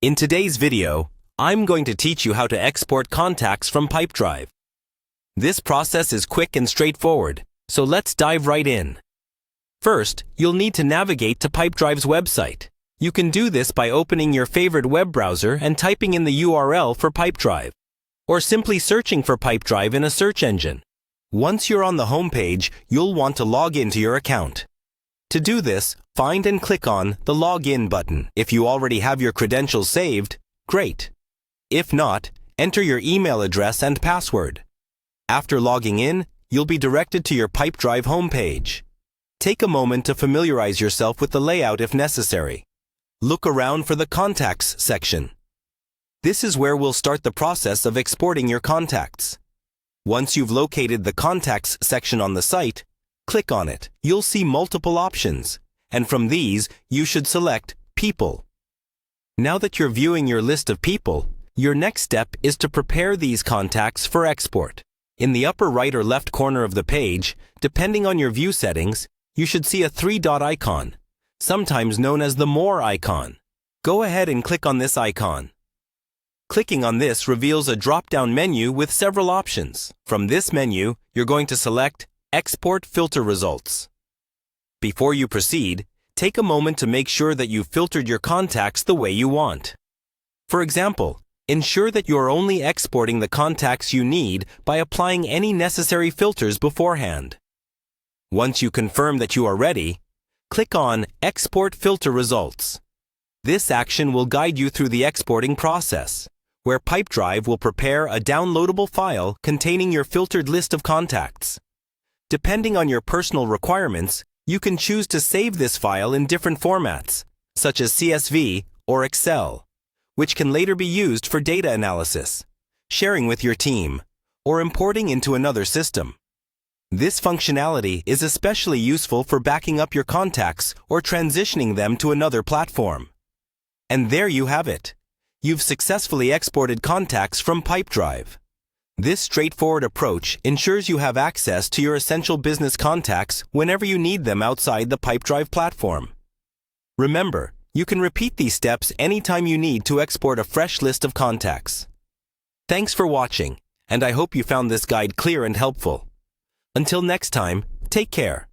In today's video, I'm going to teach you how to export contacts from Pipedrive. This process is quick and straightforward, so let's dive right in. First, you'll need to navigate to Pipedrive's website. You can do this by opening your favorite web browser and typing in the URL for Pipedrive, or simply searching for Pipedrive in a search engine. Once you're on the home page, you'll want to log into your account. To do this, find and click on the Login button. If you already have your credentials saved, great. If not, enter your email address and password. After logging in, you'll be directed to your Pipedrive homepage. Take a moment to familiarize yourself with the layout if necessary. Look around for the Contacts section. This is where we'll start the process of exporting your contacts. Once you've located the Contacts section on the site, click on it. You'll see multiple options, and from these, you should select People. Now that you're viewing your list of people, your next step is to prepare these contacts for export. In the upper right or left corner of the page, depending on your view settings, you should see a three-dot icon, sometimes known as the More icon. Go ahead and click on this icon. Clicking on this reveals a drop-down menu with several options. From this menu, you're going to select Export Filter Results. Before you proceed, take a moment to make sure that you've filtered your contacts the way you want. For example, ensure that you're only exporting the contacts you need by applying any necessary filters beforehand. Once you confirm that you are ready, click on Export Filter Results. This action will guide you through the exporting process, where Pipedrive will prepare a downloadable file containing your filtered list of contacts. Depending on your personal requirements, you can choose to save this file in different formats, such as CSV or Excel, which can later be used for data analysis, sharing with your team, or importing into another system. This functionality is especially useful for backing up your contacts or transitioning them to another platform. And there you have it. You've successfully exported contacts from Pipedrive. This straightforward approach ensures you have access to your essential business contacts whenever you need them outside the Pipedrive platform. Remember, you can repeat these steps anytime you need to export a fresh list of contacts. Thanks for watching, and I hope you found this guide clear and helpful. Until next time, take care.